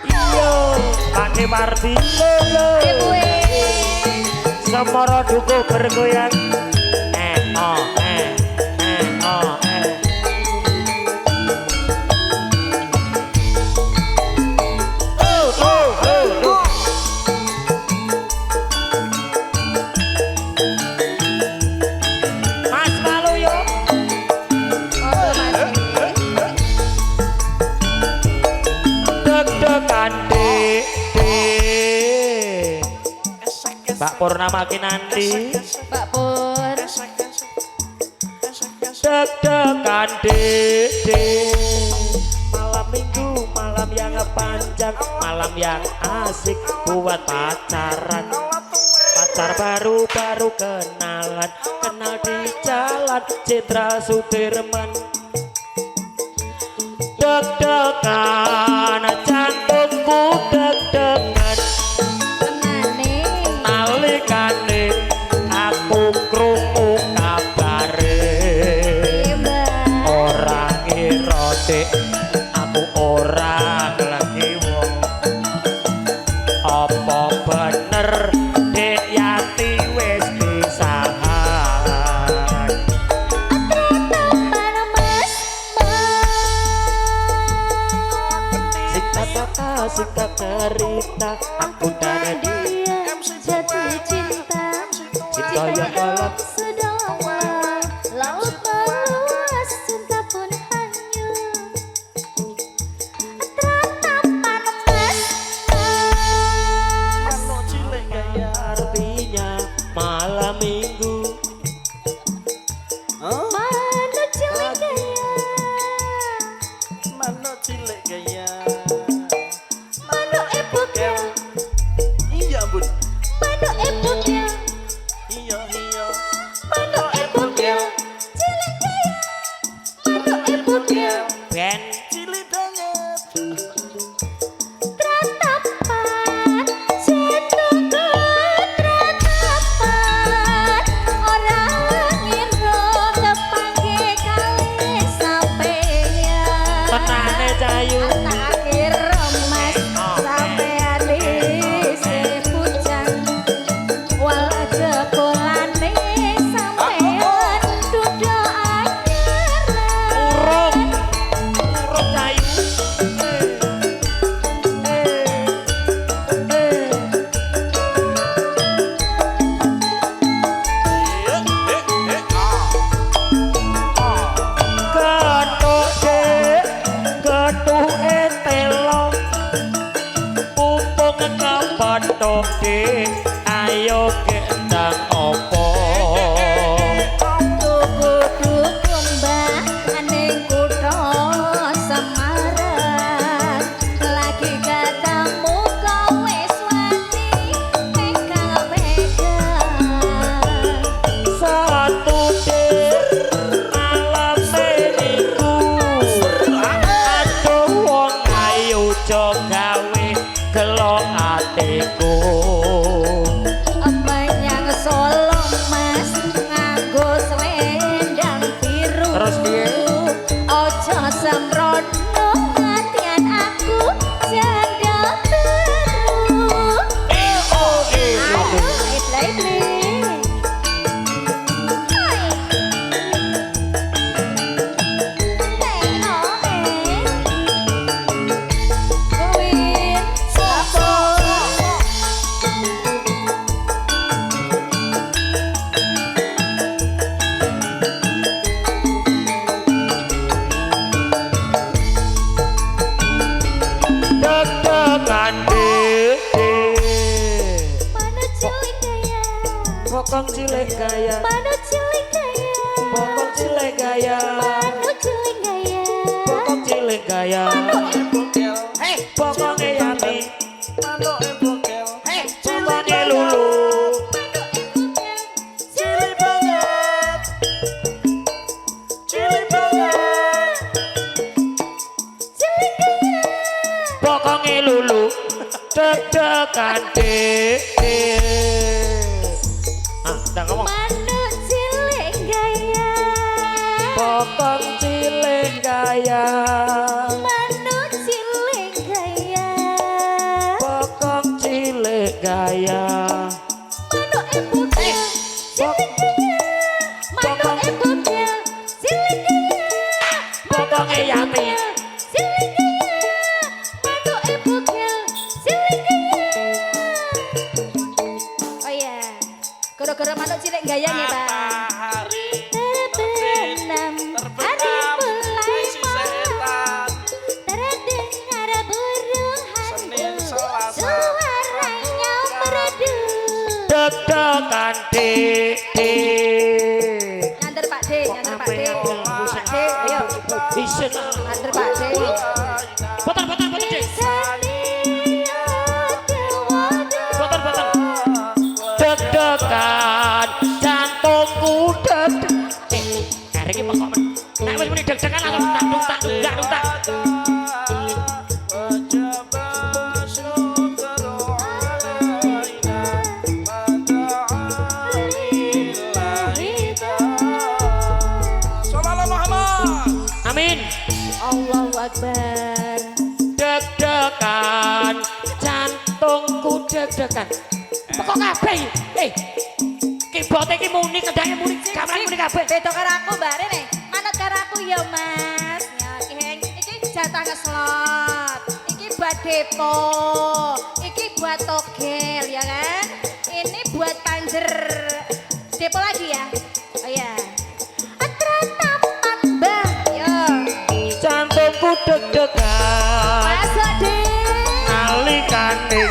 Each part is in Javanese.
Iya, pakai martillo. Semoro duku bergoyang. Mas malu yo. Deg-degan dek. Mbak Purnama Kinanti. Pak Pur. Deg-degan dek. Malam minggu, malam yang panjang, malam yang asik buat pacaran. Pacar baru-baru kenalan, kenal di jalan Jenderal Sudirman. Deg-degan jantungku deg-degan. Nalikane aku krungu kabare ora ngira dek aku ora lagi wong. Apa bener dek Yati wis pisahan. Singkat cerita aku dan dia jatuh cinta. cinta yang dalam Sedalam laut meluas, cinta pun hanyut. Teratapan emas. artinya malam minggu. Mana cilik gaya. Mano cilik gaya. Mana epoknya. Iya bun. Mana epoknya. Iya iya. Mana epoknya. Cilik gaya. Mana epoknya. Ben Cilik banget. Teratapan jatuhku teratapan. Orang ngira kepanggih kali sampeyan. tenane cayu. Akhir emas sampeyan dhisik pucang. Walau jebolane sampeyan duda Urung anyaran. cayu. Gathuk dek gathuke telo mumpung kebathok dek ayo gendang opo. Tuku-tuku mbah ning kutha Semarang. Lagi ketemu kowe swati pegang-pegang. Satu dek malam meniku aduh wong ayu jo gawe gelo atiku. Menyang Solo mas nganggo selendang biru. Terus piye? Ojo sembrono ngatian aku janda biru. Aduh, itli-itli. Hai. Tengoke. Kuwin sapa? Deg-degan dek Mana cilik gaya. pokok cilik gaya Mana cilik gaya. pokok cilik gaya Mana cilik gaya. pokok cilik gaya Bokel. hei pokoknya Yati Mano bokel. hei pokoknya Lulu. Cilik banget. Cilik banget. Cilik gaya. Pokoknya Lulu deg-degan dek. Udah ngomong. Mana cilik gaya. Pokok cilik gaya. gaya Manuk cilik gaya Bokong cilik gaya Manuk bugil cilik gaya Manuk bugil cilik gaya Bokonge yati cilik gaya Manuk bugil cilik gaya Oh iya gara-gara manuk cilik gaya nih Pak Matahari terbenam hari mulai si setan terdengar burung Senin, hantu Selasa, suaranya merdu Deg-degan dik nyanter Pak D nyanter Pak D Pak D ayo Isen nyanter Pak D Boten dik Sania dewada Boten Deg-degan jantungku deg-deg Hari ini pokok nek wis muni deg-degan langsung tak dung tak Amin Allahu Akbar deg-degan jantungku deg-degan pokok kabeh kibote iki muni kendhange muni gamelan muni kabeh beda karo aku Mbak Rene manut karo aku ya Mas ya iki jatah ngeslot iki buat depo iki buat togel ya kan ini buat panjer depo lagi ya oh ya Atratapan Mbah ya jantungku deg-degan masuk deh nalikane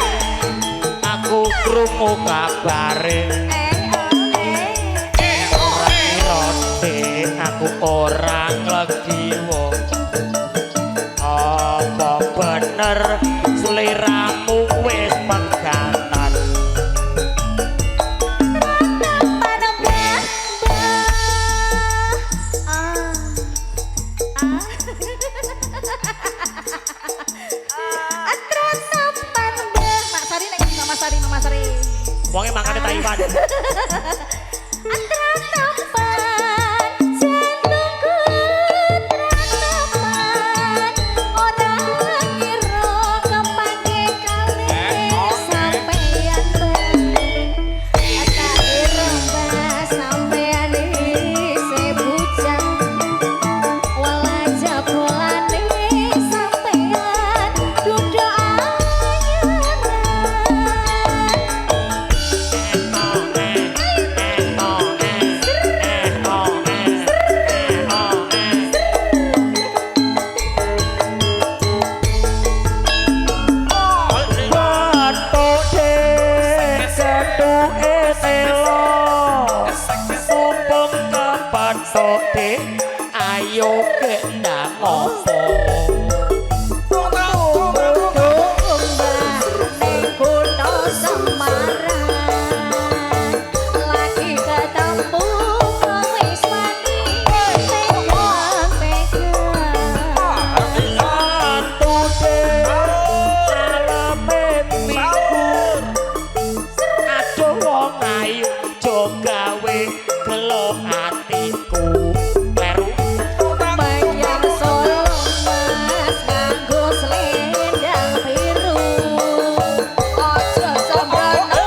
aku krungu kabare aku orang lagi wong apa bener seliramu wis pegatan Mama Sari wonge mangane Taiwan ayo kena ngopo lagi ketemu wis wani satu salame minggu aduh wong ayu jo gawe gelo atiku kleru bayang solo mas nganggo selendang biru ojo sembrono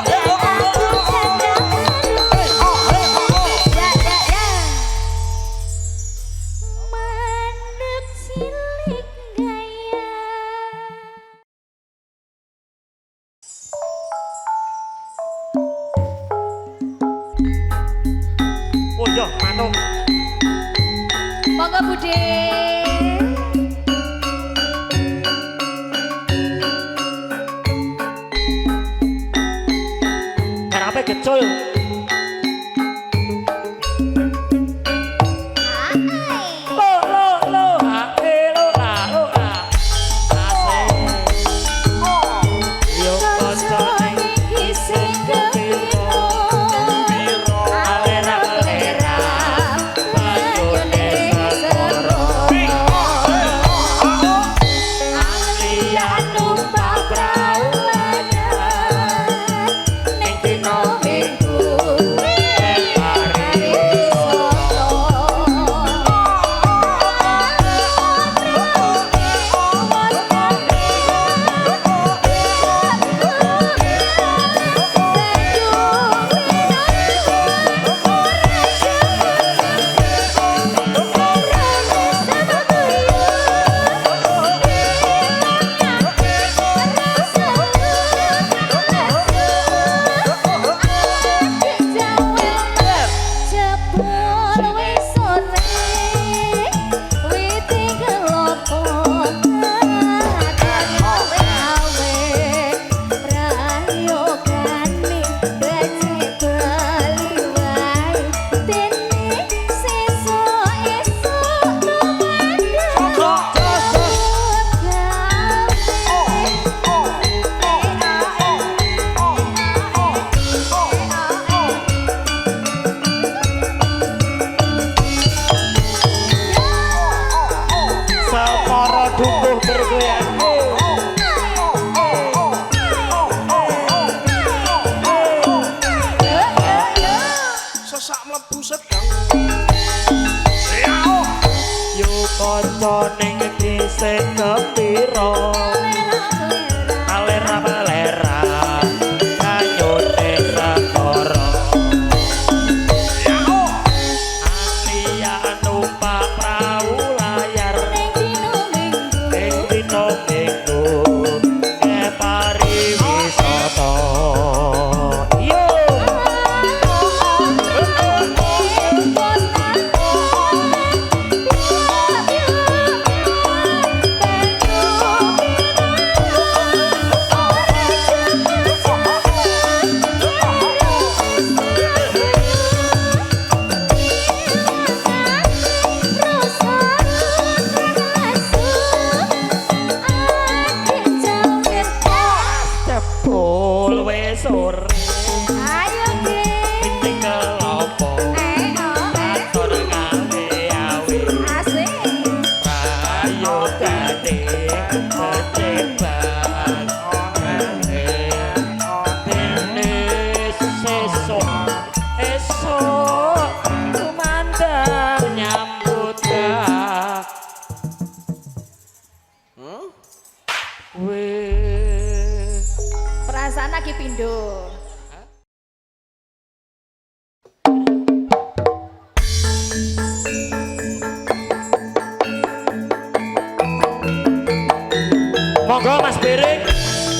dadi aku cendang ya manuk cilik gaya oh yo manuk monggo Bude karape gecul lo hae lo la asik yo kocone iki sing kepiro alera-alera banyune sero alian numpak prawan ning dina minggu hari soto rasa ning iki sing kepiro alera malera kanyone sakara alia numpak prau layar ing dina minggu pariwisata yo jebul wis sore Ayo geng. tinggal opo atur gawe awe ayo gade kecebat dene sesuk esok kumandang nyambut gawe Perasaan lagi pindo. monggo Mas Bering,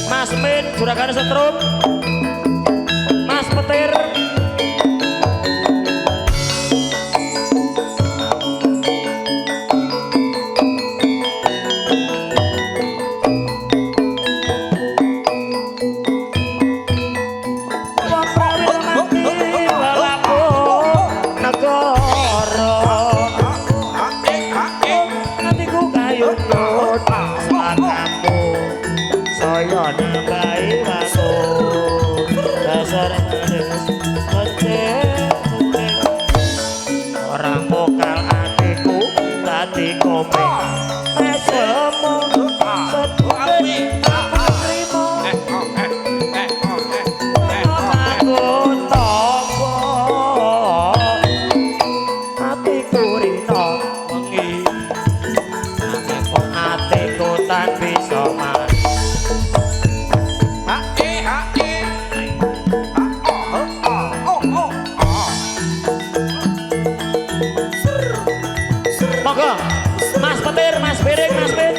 Mas Min, Juragan Setrum, Mas Petir. Wong prawil mati lelaku negara. Hatiku kayun nut selakamu saya nambahi waktu dasar manis mencet orang pokal hatiku tadi komeng mesemu sedih aku terima aku toko hatiku rino mengi hatiku tak bisa mas monggo Mas Petir, Mas Bering, Mas Min.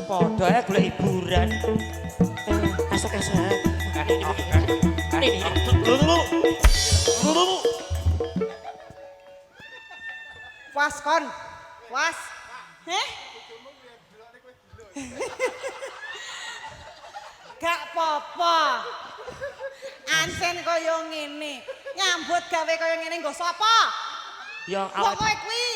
Podo ya golek hiburan. Asak-asak. Ini. Dulu. Was kon. Was. Heh? Gak apa-apa. Ansen kaya ngene. Nyambut gawe kaya ngene nggo sapa? Ya Wong kowe kuwi.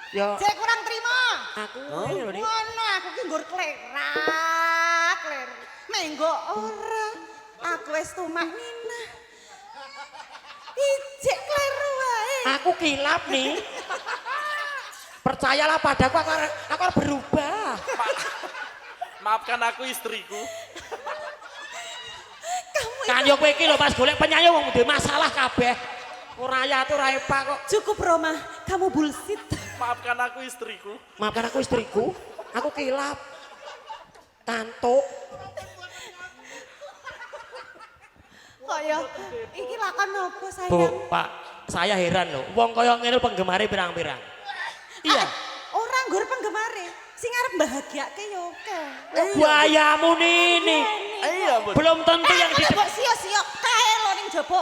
Ya Jek kurang trima. aku ngene lho, Dik. Ngono aku ki nggur klerak. Menggo ora. Aku wis tumak Nina. Ijek kleru wae. Aku kilap nih. Percayalah padaku, aku harus berubah. Maafkan aku istriku. Kan yo kowe iki lho Mas golek penyanyi wong duwe masalah kabeh. Ora ayat ora epak kok. Cukup Roma, kamu bullshit. Maafkan aku istriku. Maafkan aku istriku, aku kilap. Tantuk. Kok ya iki lakon nopo Bu, sayang? Pak, saya heran loh. Wong kaya ngene penggemare pirang-pirang. Iya. Orang nggur penggemare sing arep bahagiake yo oke. Buayamu ini. Ngene. ampun. Belum tentu yang di Mbok sio-sio kae lho ning jaba.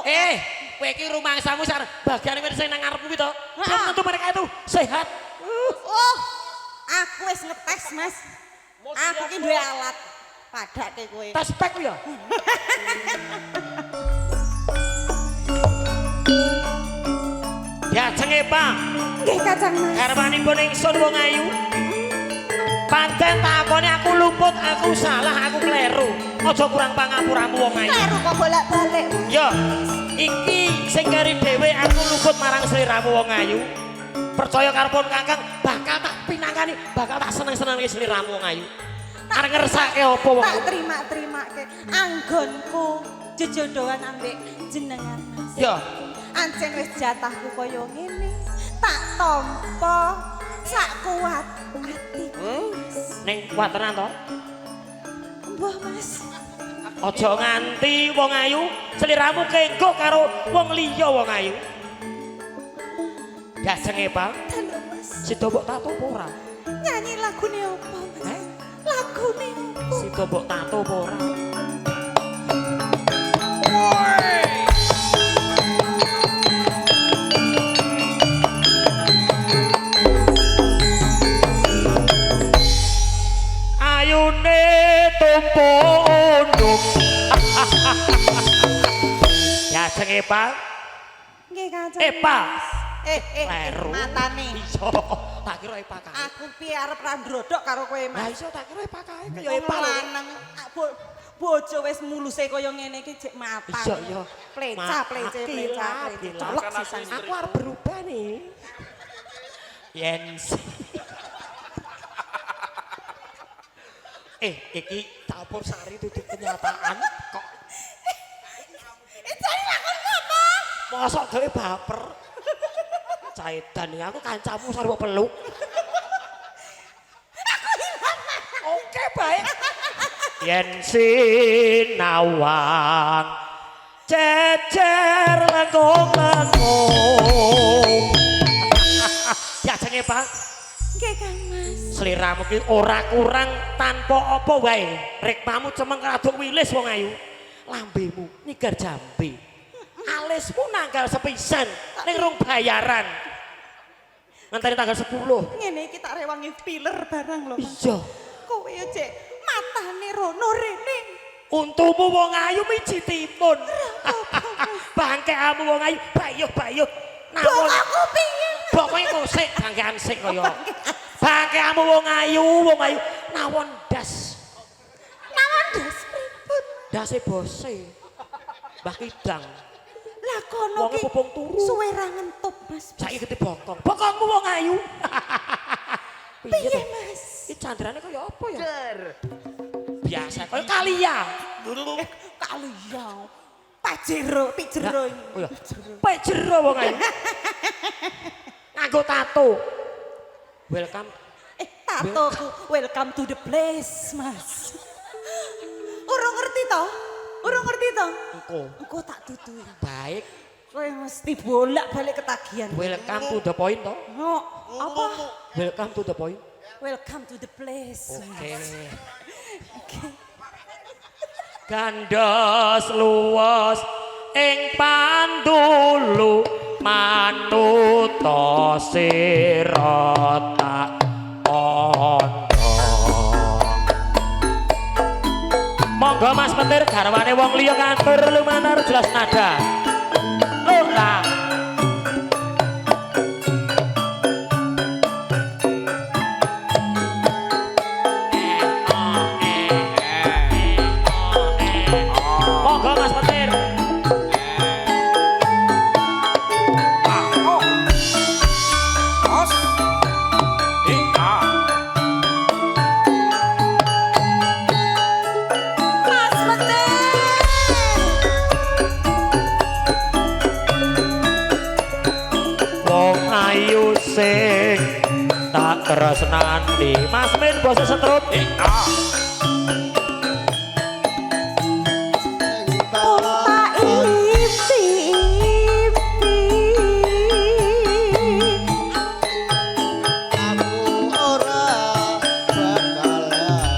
kowe iki rumangsamu sak bagian sing nang ngarepmu itu. Belum Heeh. tentu mereka itu sehat. Oh, aku wis ngetes, Mas. Aku ki duwe alat. Padake kowe. Tes spek ya. Ya jenge Pak, Nggih, Kacang Mas. garwanipun ingsun wong ayu. Pancen takone aku luput, aku salah, aku kleru. Aja kurang pangapuramu wong ayu. Kleru kok bolak-balik. Ya, iki sing kari dhewe aku luput marang sliramu wong ayu. Percaya karepun Kakang bakal tak pinangkani, bakal tak seneng-senengke sliramu wong ayu. Arep ngersake apa wong? Tak terima-terimake anggonku jejodohan ambek jenengan, Mas. Ya, Ancen wis jatahku kaya ngene. Tak tampa sak kuat atiku. ning kuat tenan to. Mbah, Mas. Aja nganti wong ayu sliramu kenggo karo wong liya wong ayu. Dasenge, Pak. Dalu, Mas. Sida mbok tato apa ora? Nyanyi lagune apa, Mas? Lagune apa? Sida mbok tato apa ora? Ayune tumpuk undung. Ya jenge, Pak. Nggih, Kacang. Epa. Kleru. Matane. Iso, tak kira Epa kae. Aku piye arep ra ndrodok karo kowe, Lah Mas. iso tak kira Epa kae kaya Wong Epa lho. lanang, bojo wis muluse kaya ngene iki jek matang. Iya, iya. Pleca, plece, pleca, plece. Colok Makan aku sisan. istri. Aku arep berubah nih. Yen iki campur sari itu kenyataan kok. Itu lakon apa? Mosok gawe baper. Caedan ya aku kancamu sari mbok peluk. Oke, baik. Yen sinawang cecer lengkung-lengkung. Ya jenge, Pak. Nggih, Kang Mas. Sliramu ki ora kurang tanpa apa wae. Rikmamu cemeng kaduk wilis wong ayu. Lambemu nyigar jambe. Alismu nanggal sepisan ning rung bayaran. Ngenteni tanggal 10. Ngene iki tak rewangi filler barang lho, Mas. Iya. Kowe cek matane rono rene. Untumu wong ayu miji timun. Bangkeamu wong ayu bayuh-bayuh. Nawon Aku piye? pokoke musik bangkean sik kaya. Bangkeamu wong ayu nawon das. Nawon das pripun? Dase bose. Mbah Kidang. Lah kono Wonge ki pupung turu. suwe ra ngentup, Mas. Saiki gede bokong. Bokongmu wong ayu. Piye, to? Mas? Iki candrane kaya apa ya? Biasa kaya kalia. Kaliya. Pajero, pijero. Oh ya. Pek jero wong ayu. Nganggo tato. Welcome. Tatoku, welcome to the place, Mas. Urung ngerti to? Urung ngerti to? Engko. Engko tak tutui. Baik. Kowe mesti bolak-balik ketagihan. Welcome to the point to. No, apa? Welcome to the point. Welcome to the place. Oke. Oke. Gandos luwes ing pandulu manuta sira tak kandha. Monggo Mas Petir garwane wong liya kantur lumantar jelas nada. Oh lah. Monggo Mas Petir. Mas Petir. Wong ayu sing tak tresnani. Mas Min bose setrum. Tak impi-impi. Aku ora bakal lali.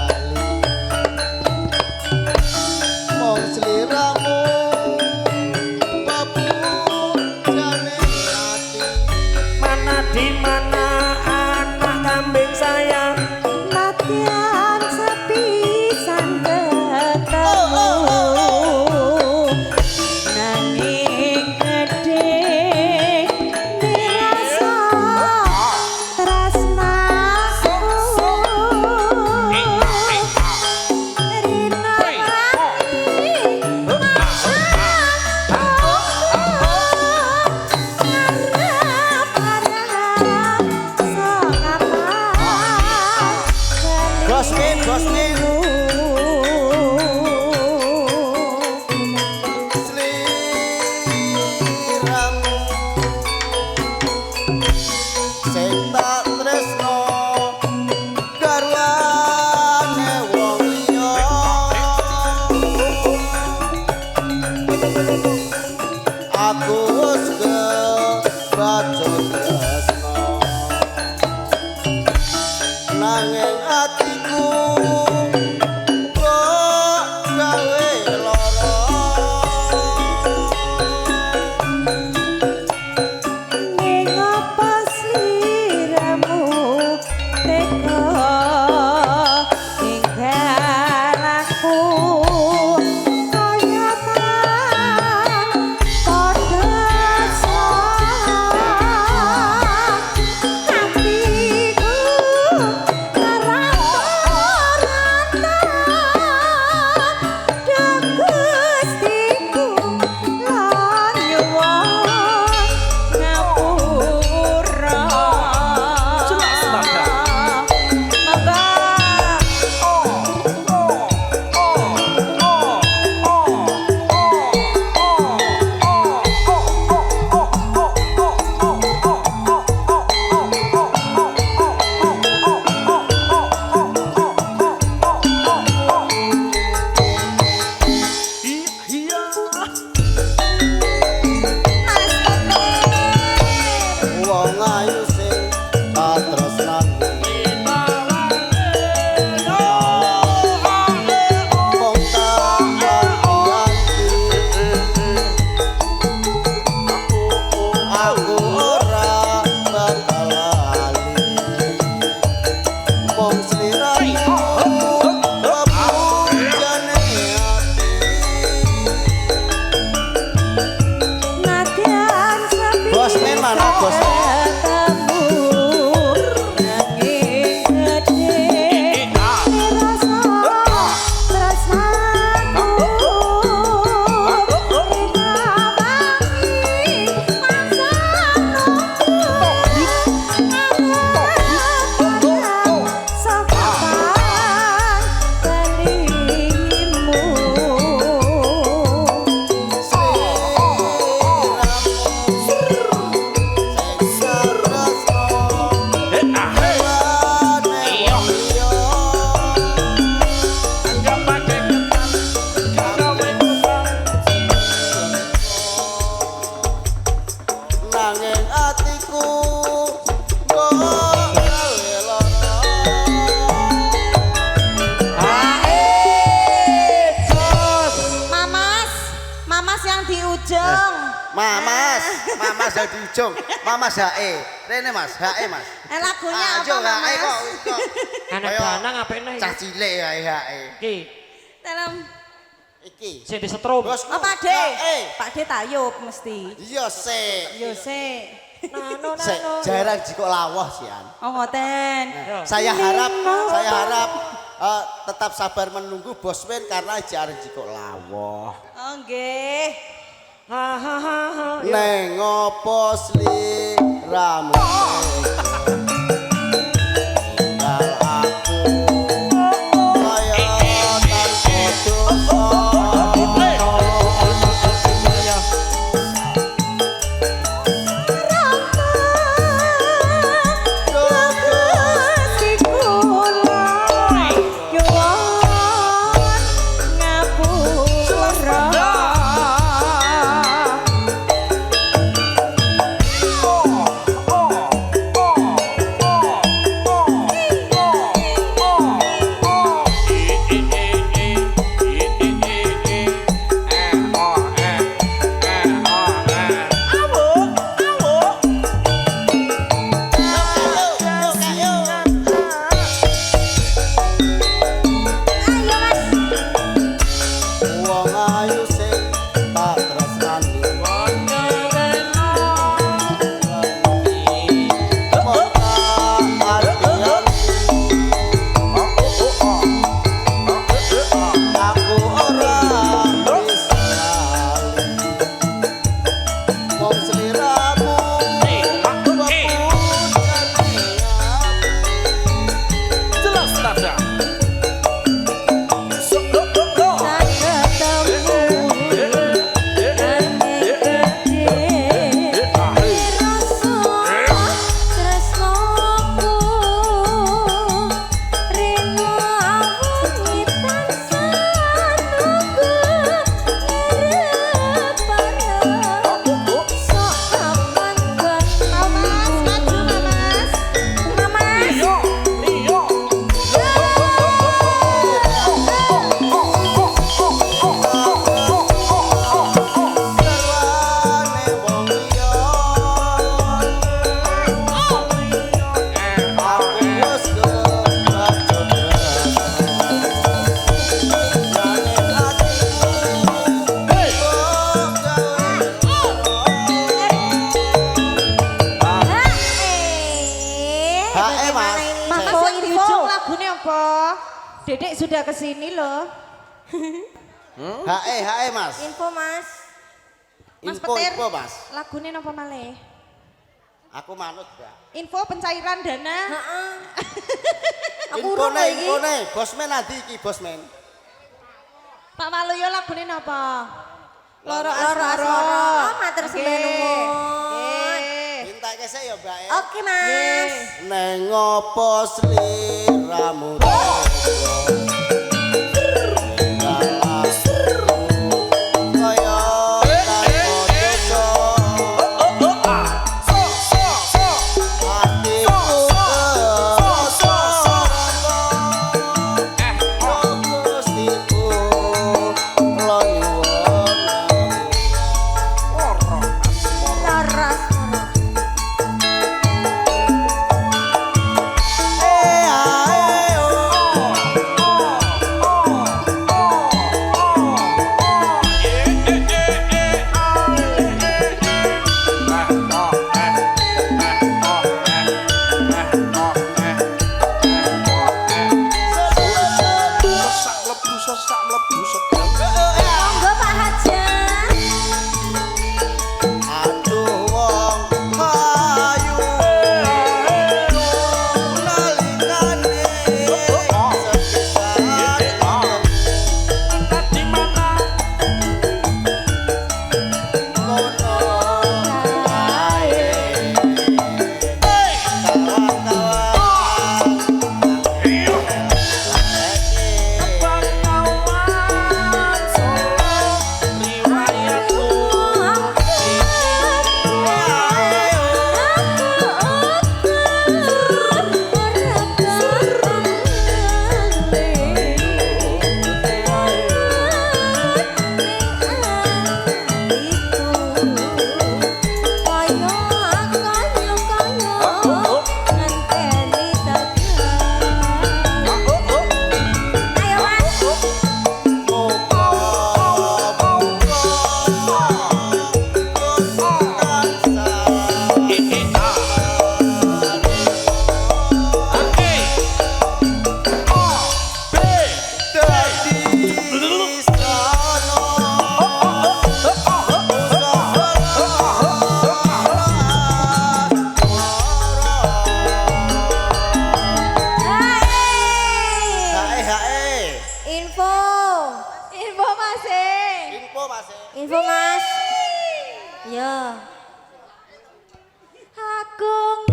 Mamas, Mamas di ujung. Mamas HE. Rene Mas, HE Mas. Lagunya apa Ayo HE Mas? kok. Anak Kaya danang apik nih. Cah cilik HE. Iki Dalam Iki. sing disetrum. Bosku. Oh Pak D. HE. Pak D tayub mesti. Iya sik. Yo sik. Nano Sik, nano. jarang jiko lawah sian. Oh ngoten. Saya harap tetap sabar menunggu Bosmen karena jarang jiko lawah. Oh nggih. Ha ha ha ha. Neng opo sliramu tinggal aku kaya tanpa dosa. Wong ayu sing tak tresnani aku ora bisa wong sliramu Jelas nada. Garwane wong liya aku wis kebaca HE Mas. Mas Cek. mau info lagune apa? Dedek sudah kesini loh. HE Mas. Info Mas. Mas Info Petir. info Mas. Lagune apa malih? Aku manut, Mbak. Info pencairan dana. Heeh. Infone, Bosmen adi iki Bosmen. Pak Waluyo lagune napa? Loro Asmara. Oh, matur sembah nuwun. Minta kesek ya, Mbak. Oke Mas. Neng opo sliramu Laras. Monggo Pak Hajah. Aduh wong ayu nalingane kono ae kawan-kawan Info Mas. Info Mas. Info Mas. Ya. Aku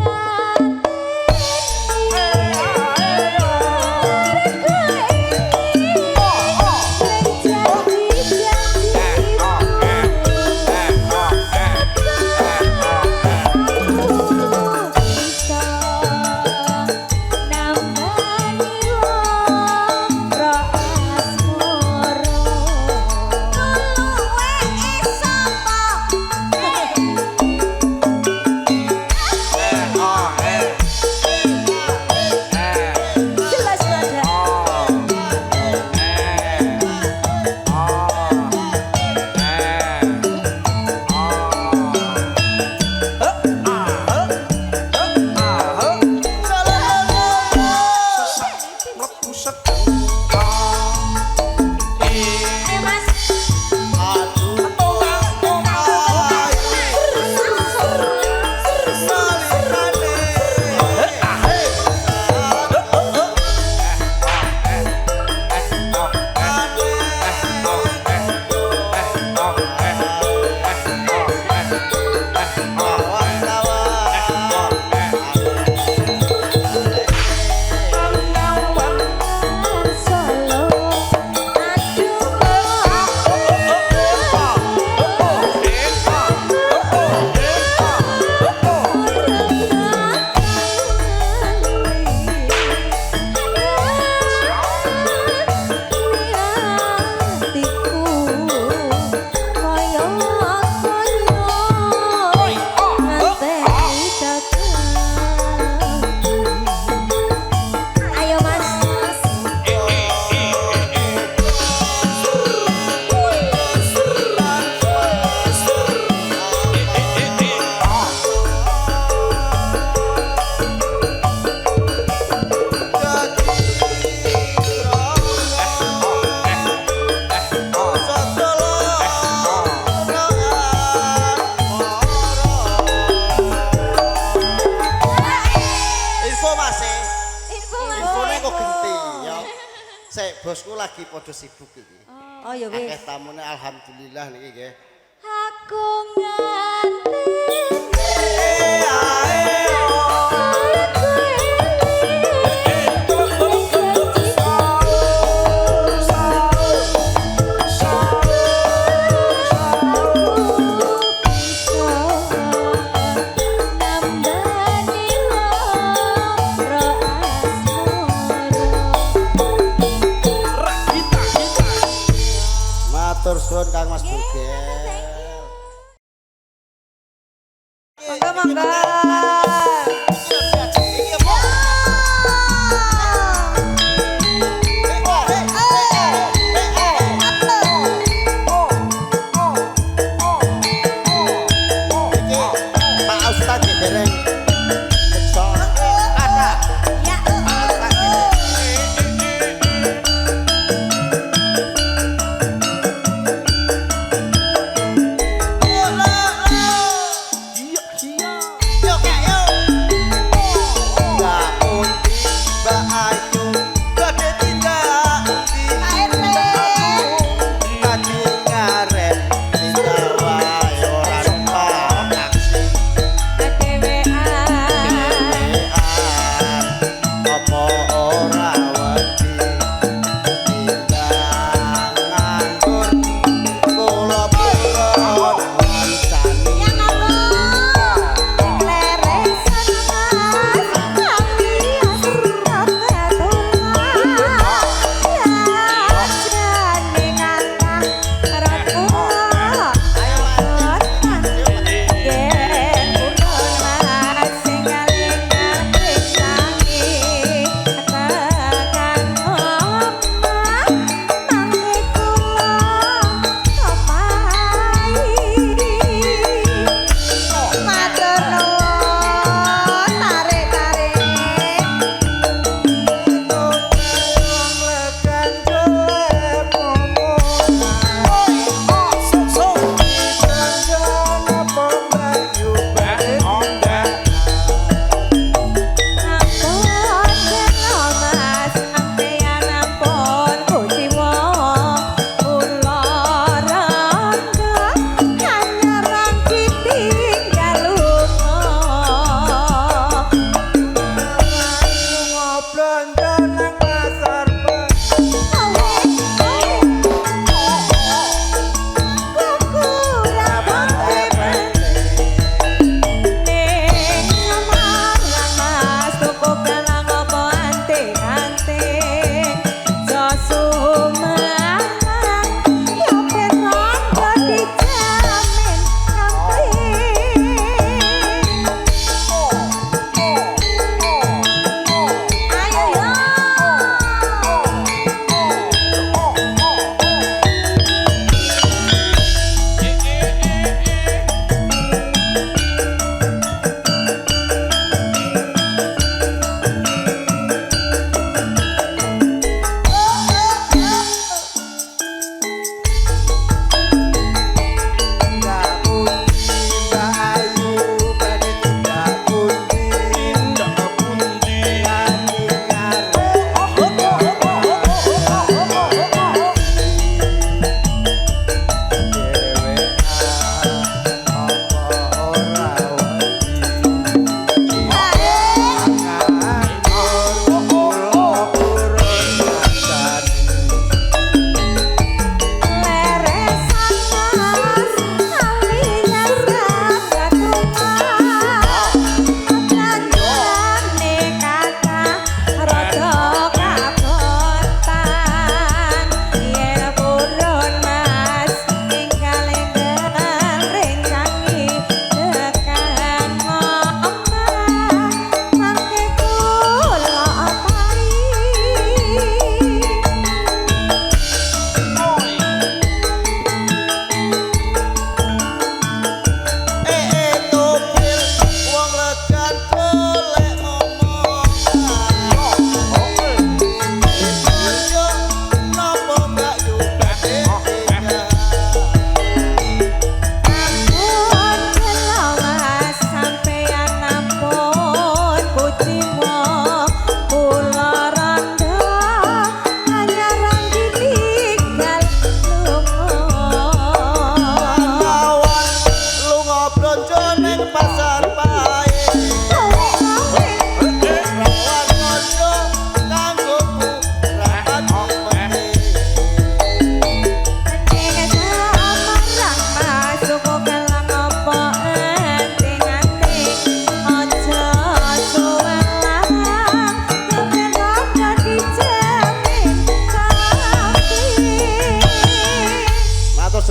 bosku lagi podo sibuk iki. Oh ya wis. Akeh tamune alhamdulillah niki nggih. Aku nganti Matur suwun Kang Mas Bugel. Mangga mangga. Pak Ustaz dereng beksa. Kata. ya Pak Ustaz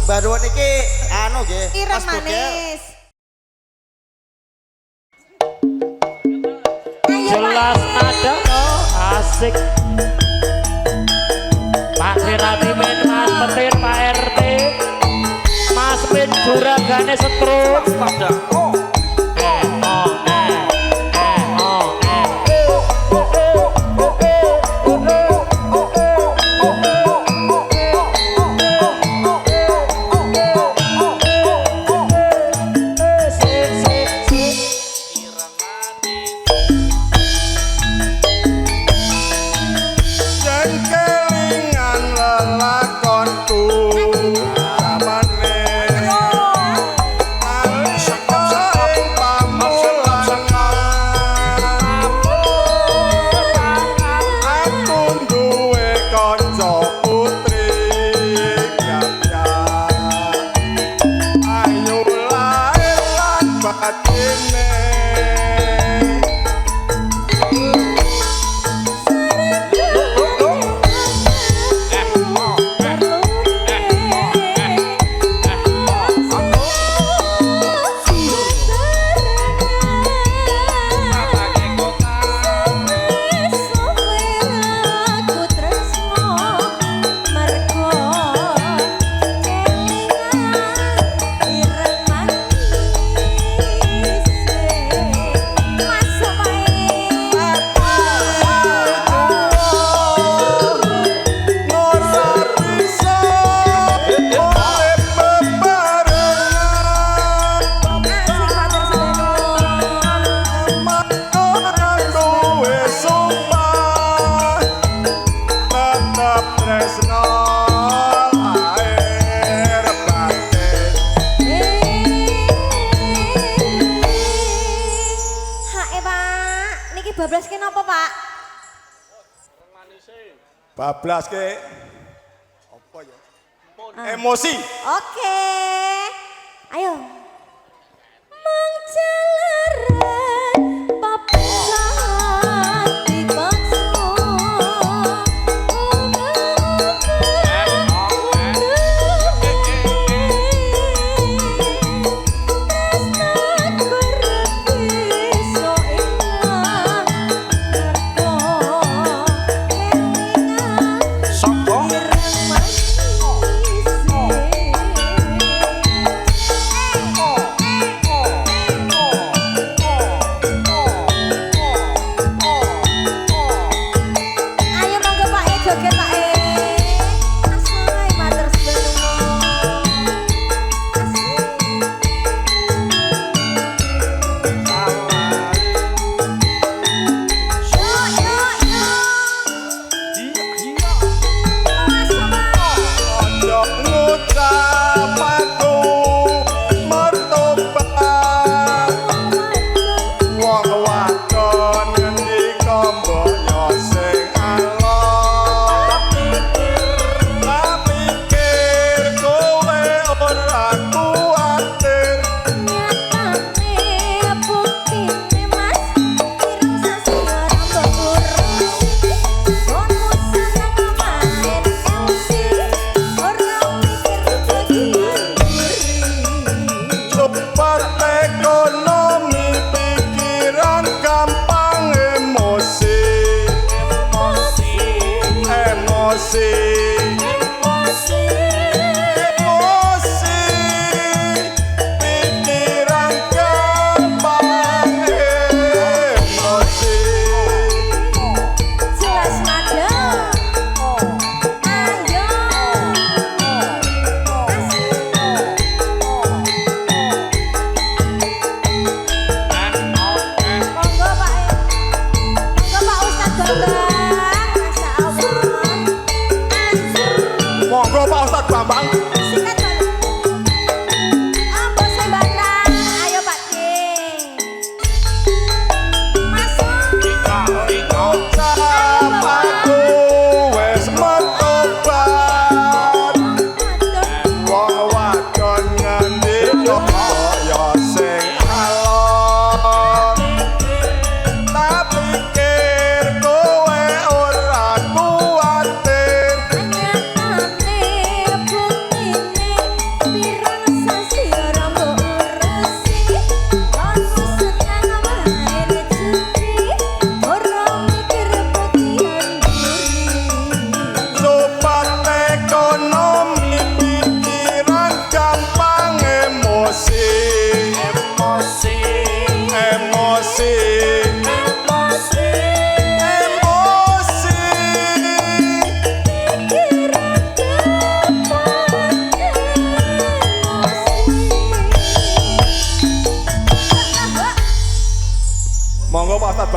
Mbak Nuwun iki anu nggih. Ireng Mas Bogel. manis. Ayo, Jelas Pak. nada oh, asik. Pak Kirati men Mas Petir Pak RT Mas Pin juragane setrum Tada. Oh. Kelingan lelakonku zamane ing pamulangan aku duwe kanca putri gagah ayu lair lan batine. Bablas ki napa, Pak? Bablas ke apa ya? Emosi. Oke. Ayo. Mang jalaran papisan dipaksa.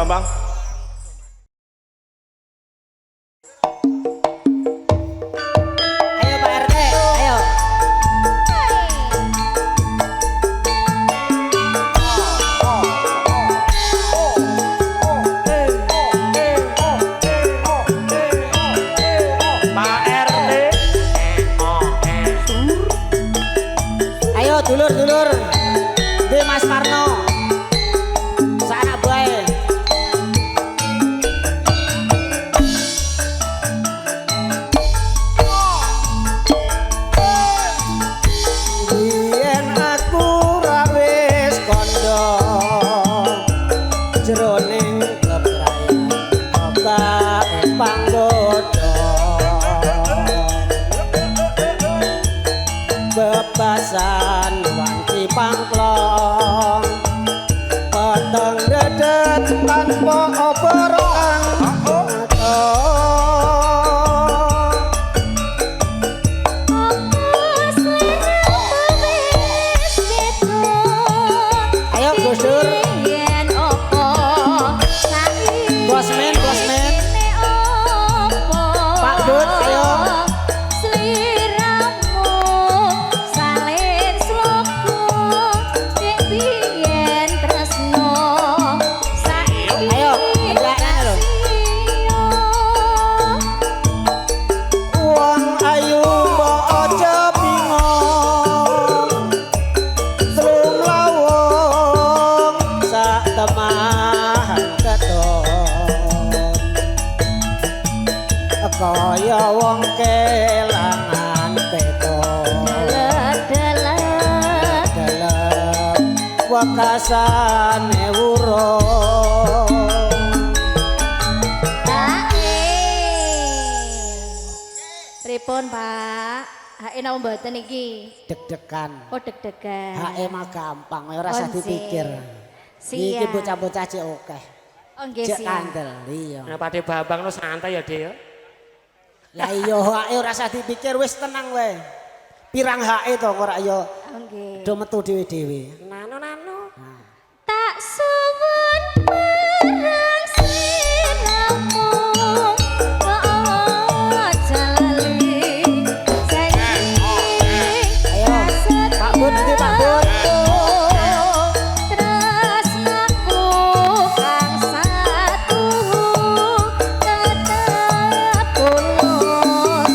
Bambang. Ayo Pak RT, ayo. Pak RT. Ayo dulur-dulur. Di Mas Parno. Sana bae. Yen aku ra wis kandha jroning bebrayan obak panggoda bebasan wanci pangklong peteng dedet tanpa operang ayo Gus Dur Bosmen Pak Dut ayo ayo enggak lho wong ayu mbok aja bingung Trung lawung sak temahan keton kaya wong kelangan peton dalam wakasane urung Pripun Pak? Hae napa mboten iki? deg-degan Oh deg-degan. hae mah gampang ora usah Oh, nggih. dipikir iki Siap. bocah-bocah cek akeh Oh nggih cek siap. kandel iya Nah, Pak De Bambang no santai ya, Dek ya. lah iya hae ora usah dipikir wis tenang wae pirang hae to ora ya Oh nggih. do metu dhewe-dhewe Nano. Tak suwun marang sliramu aja lali ayo Pak Bun ndi Pak Bun tresnaku kang satu tetep tulus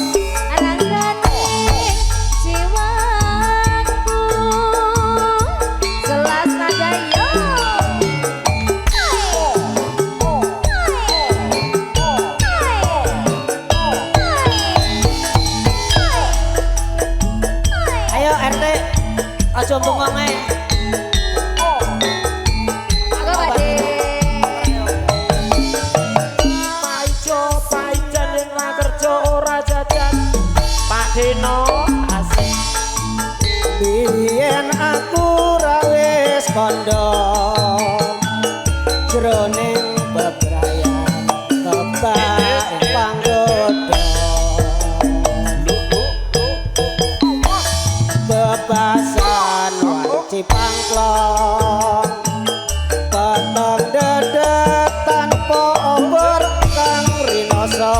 rangganing jiwaku jelas nada yo ayo RT aja bengong ae aku Pakde Paijan yang ra kerja ora jajan. Pak Deno asik. biyen aku ra wis kandha jroning bebrayan kebak panggoda bebasan wanci pangklong peteng dedet tanpa ober kang rinoso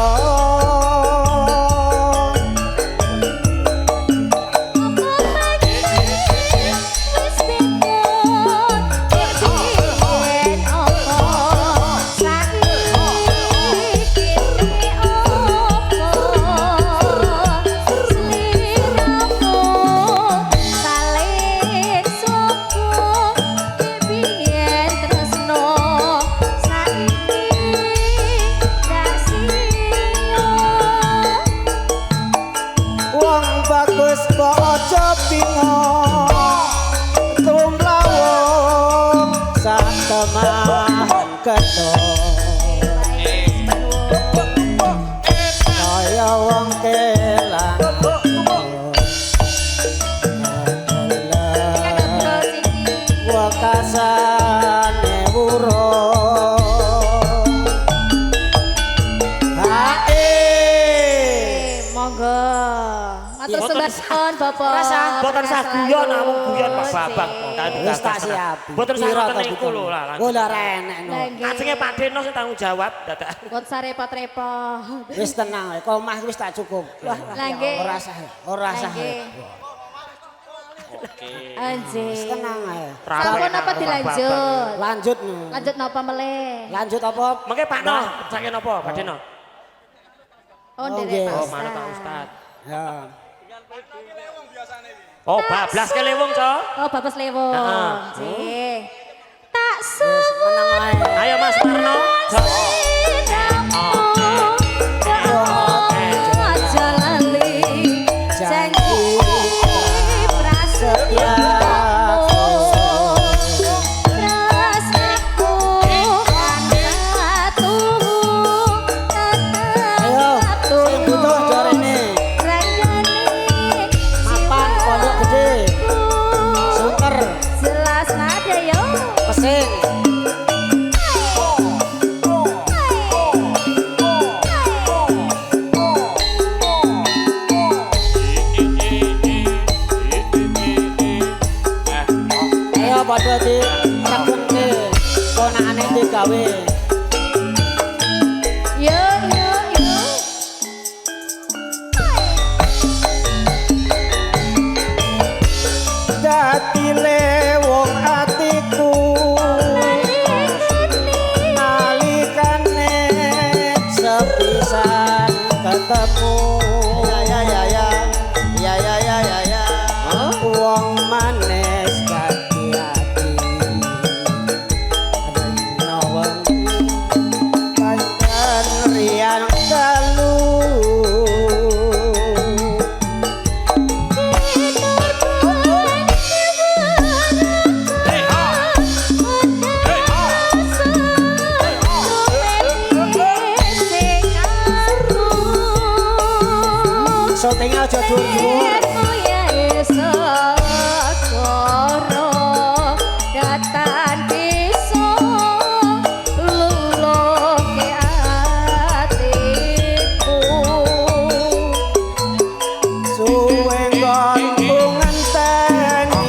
wong bagus kok aja bingung tumlawung sak temahan keton kaya wong kelangan wakasane urung hae Monggo. Matur sembah suwun Bapak. Boten sah guyon namung guyon Pak Babang. Wis tak siap. Boten sah ngoten niku lho lah. Kula ora enek no. Lah nggih. Ajenge Pak Deno sing tanggung jawab dadak. Boten sarepot-repot. Wis tenang, komah wis tak cukup. Wah, Lah nggih. ora sah, ora Lah sah. nggih. Oke. Anjir. Tenang ae. Sampun apa dilanjut? Lanjut no. Lanjut napa meleh? Lanjut apa? Mengke Pak No, saking napa Pak Deno? Oh, Oh, nderek nggih. Pak Oh, Ustaz. mana Pak Ustad. Ya. Oh, bablas ke lewung, Co. Oh, Bapak Lewong. Heeh. Nggih. Tak Wis menang ae. Ayo Mas Marno. Co. Ayo, sing butuh jorene. Mapan pondok gede. Sunter, Jelas nada yo. pesing. Ayo padha di regengke ponakane digawe. Yo yo yo. Dadi lewong atiku nalikane sepisan ketemu Ya. wong manis dadi ati rena wengi pancen riang dalu syutingnya aja dhuwur-dhuwur suwe nggon ngenteni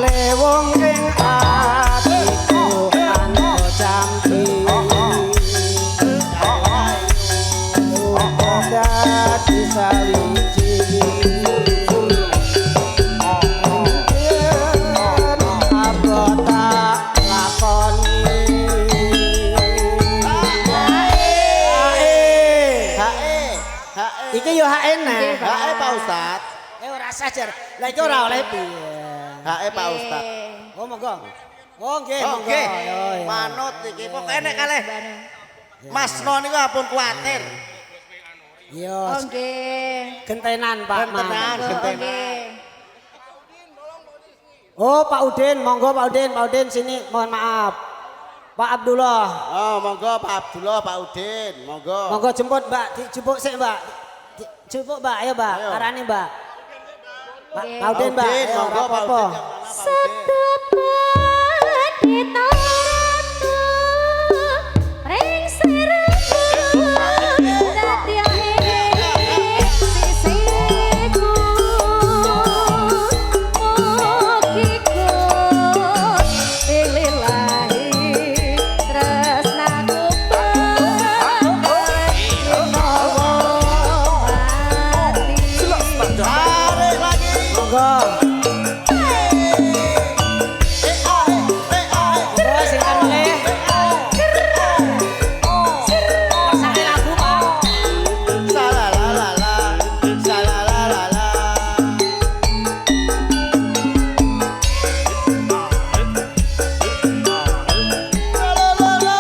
lewong ing atiku anto jampi dadi sawiji apa tak lakoni iki yo HE nah Hae Pak Ustad. ora sajar lah iki ora oleh piye Hae Pak Ustad. oh monggo oh nggih Oh, monggo nggih. yo yo Manut iki pokoke nek kalih Mas No niku ampun kuwatir. yo Oh nggih. gentenan Pak Gentenan, Mas gentenan. oh Pak Udin monggo Pak Udin sini mohon maaf Pak Abdullah Oh, monggo Pak Abdullah, Pak Udin, monggo. monggo jemput Mbak dijemput sik Mbak jemput Mbak ayo Mbak Ayo. arani Mbak Pak Nggih. Pak Udin Mbak ayo monggo ora Pak apa-apa. Udin. Setepat ditoratu ring sirahku dadi sisiku mugiku pililahi tresnaku Tarik lagi. monggo monggo singkat oleh pasangan lagu Pak Salalalala, salalalala. Salalalala.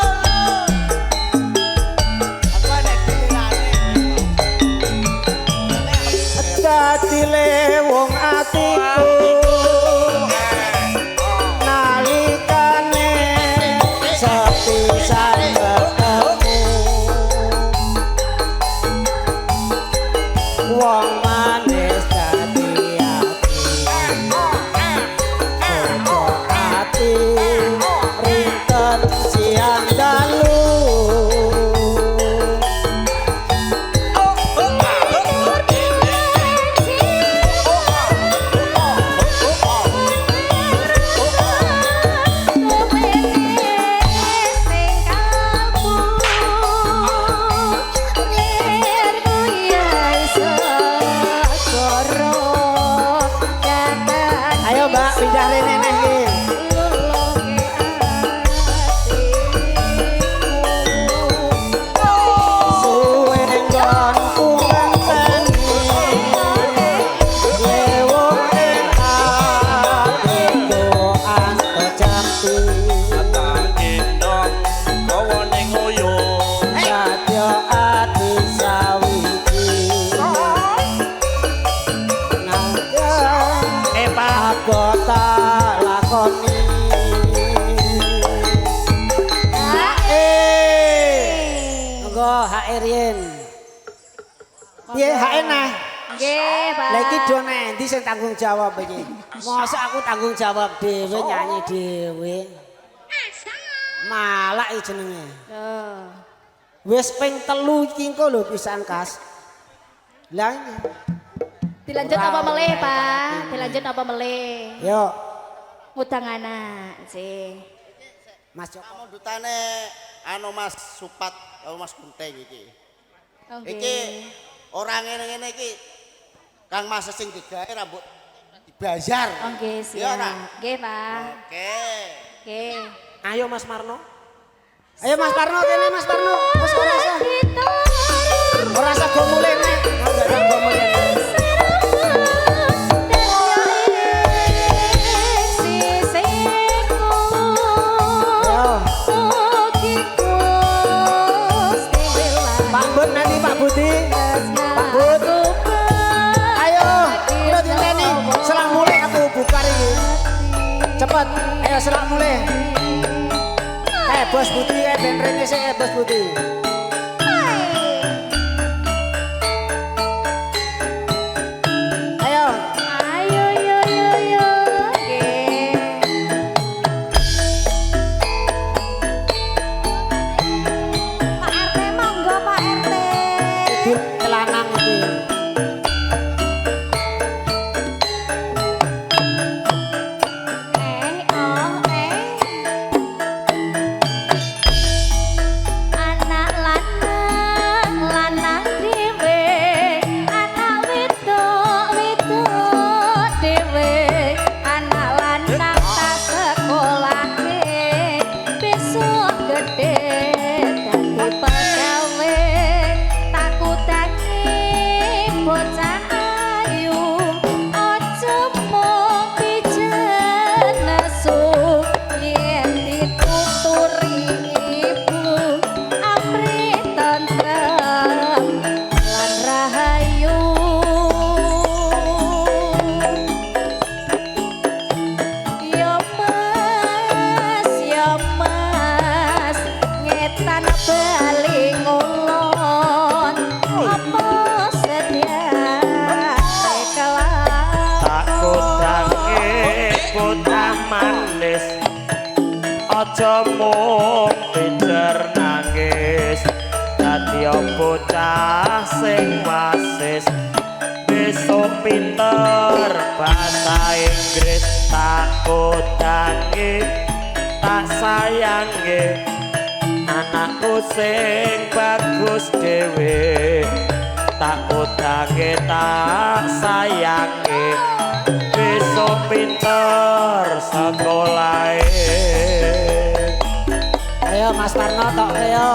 Aku ada pilihannya. dadi lewong atiku nalikane sepisan ketemu wong manis dadi ati rinten siang dalu Ndak enak. Nggih, Pak. Lah iki do endi sing tanggung jawab iki? Mosok aku tanggung jawab dhewe nyanyi dhewe. Malak iki jenenge. Loh. Wis ping 3 iki engko lho pisan Kas. Lah ini. Dilanjut apa meleh, Pak? Dilanjut apa meleh? Yo, Ngudang anak sih. Mas Joko. Mundutane anu Mas Supat, Mas Gunting iki. Oke. Iki ora ngene-ngene iki. Kang Mas sing digawe rambut dibayar. Oke, Iya, ora? siap. Nggih, Pak. Oke. Oke. Ayo Mas Marno. Ayo Mas Parno kene Mas Parno. Wis ora usah. Ora usah go mulih nek. Enggak ada go mulih. Pak Bud nanti Pak Budi. Pak Bud. Ayo, udah diteni. Selang mulih aku buka iki. Cepet. Ayo selang mulih. Bos Budi ben rene sik Bos Budi. Ayo. Ayo yo yo yo. Oke. Pak RT monggo Pak RT. Iki telanang iki. Anak lanang lanang dhewe, anak wedok wedok dhewe, anak lanang tak sekolahke, besok gede dadi pegawe, takutangi bocah ayu, aja mung pijen nesu, yen dituturi ibu, amri tentrem lan rahayu. Ya mas, ngetan bali ngulon, apa sediane kelas. Takut dange bocah manis. Aja mung pinter nangis. Dadi bocah sing wasis. Besok pinter bahasa Inggris. Takut dange tak sayange. Anakku sing bagus dhewe. Takut dange tak sayange. Besok pinter sekolahe. Ayo Mas Parno tok ayo.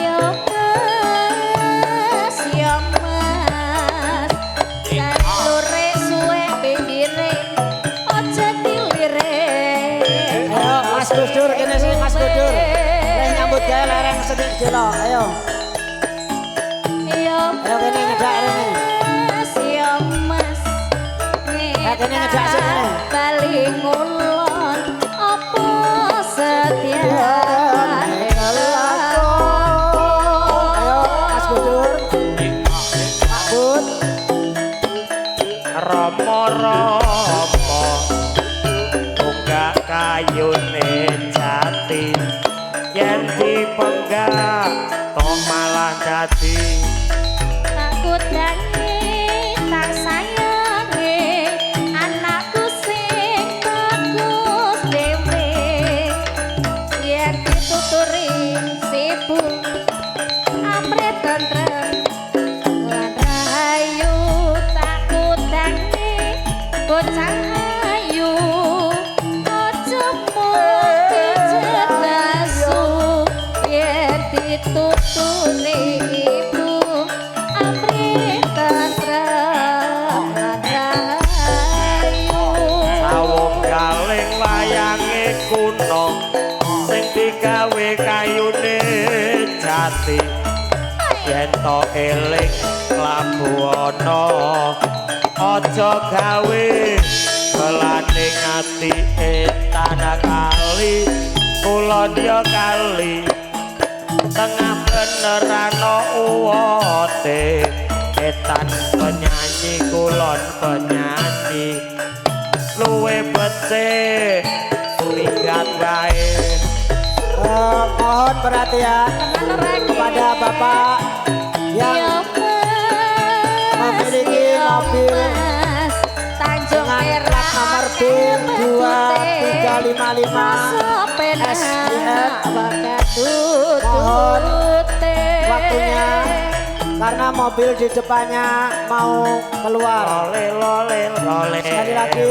Ya mas, jalure suwe pinggire, aja dilire. Ayo Mas Gusdur kene sih Mas Gusdur. Wis nyambut gawe lereng sedhik jelo. Ayo. Ya Ayo kene nyedak rene. mas, ya mas, kene nyedak sik kene. bali ngulon, apa setiane kelas. Ayo Mas Gusdur. Pak Bud. Rama-rama tunggak kayune jati. Yen dipenggak kok malah dadi. Takut dangi tak sayangi, anakku sing bagus dhewe, yen dituturi sibuk amre tentrem lan rahayu. Takut dangi bocah ayu, aja mung pijet nesu, yen dituturi ibu, amri tentrem lan rahayu. Sawung galing wayange kuno sing digawe kayune jati. Yen to eling labu ana aja gawe kelaning ati tanah kali kula dia kali tengah beneran uwote etan penyanyi kulon penyanyi luwe becik lihat wae. Mohon perhatian kepada Bapak yang memiliki mobil Tanjung dengan Perak plat nomor B 2355 SIN. Mohon waktunya karena mobil di depannya mau keluar. Sekali lagi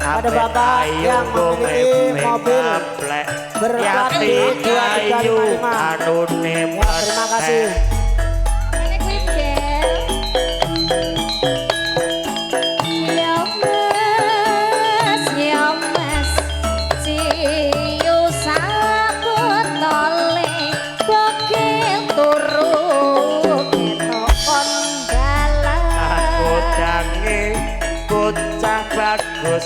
pada Bapak yang memiliki mobil berplat B 2355. Ya, terima kasih. Ini kuwi bel. Ya mas, ciu sabotole bokil turu ketok kondalan. Aku dange bocah bagus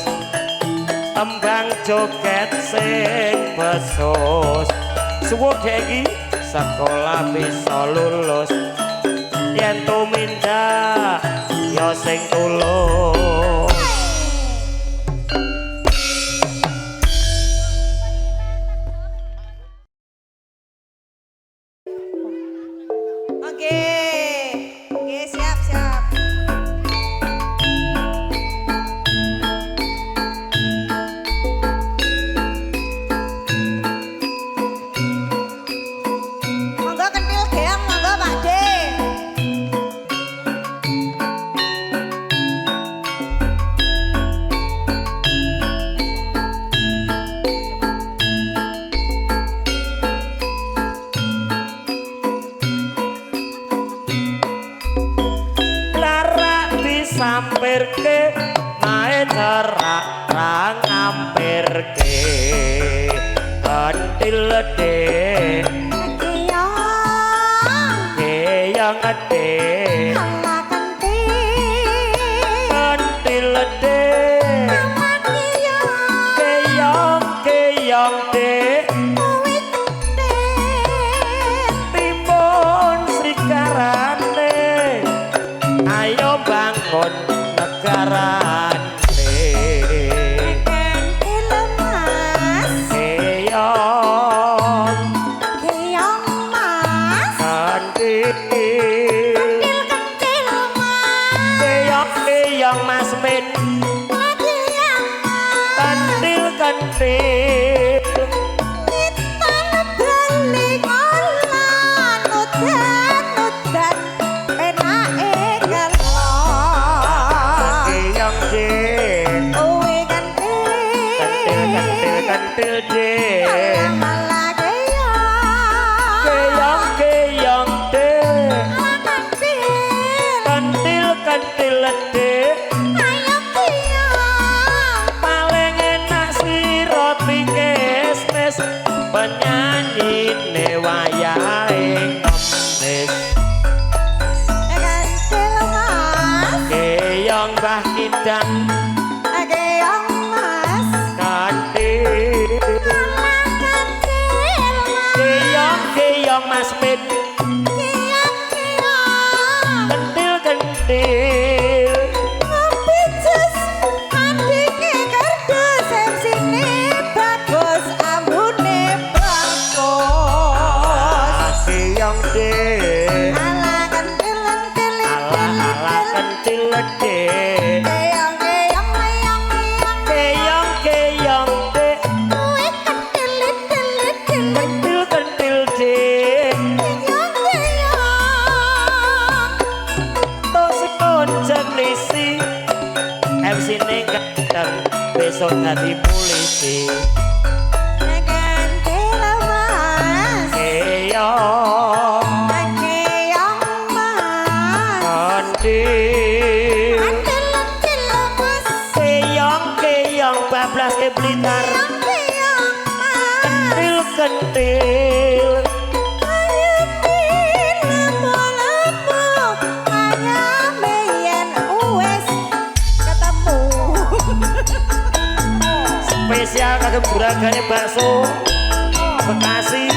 tembang joget sing besus suwuk iki sekolah bisa lulus yen tumindak ya sing tulus. Oke, siap siap. Monggo kentil geang, monggo Pak De. Larak disampirke nae cerak rang ampirke kentil de keyang de kentil de keyang de timbun srikarane ayo bangun negarane keyang mas min kentil kentil keyang de kentil de keyang de kentil de paling enak sira pikes penyanyi ne wayahe ngemis keyang Mbah Kidang kantil keyang Mas Mit kentil keyang de ala kentil de keyang de kentil de tosipun jenisi MC ne kadang besok dadi polisi keyang bablas ke Blitar kentil spesial kagem buragane bakso Bekasi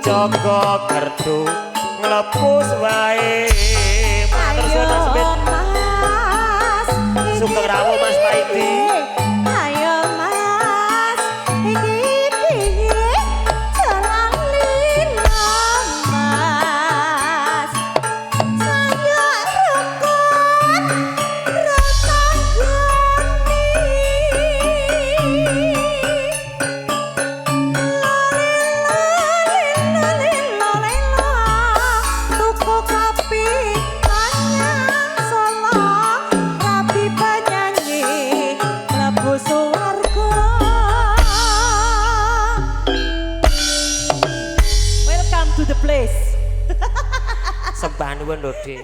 jaga kertu nglepus wae matur suwun Mas Mas, Sugeng rawuh Mas Paidi. Ayo Mas, iki piye jalan lila Mas. Saya rukun tuku kopi anyang solo rapi penyanyi mlebu swarga. Welcome to the place. Sembah nuwun lho Dik.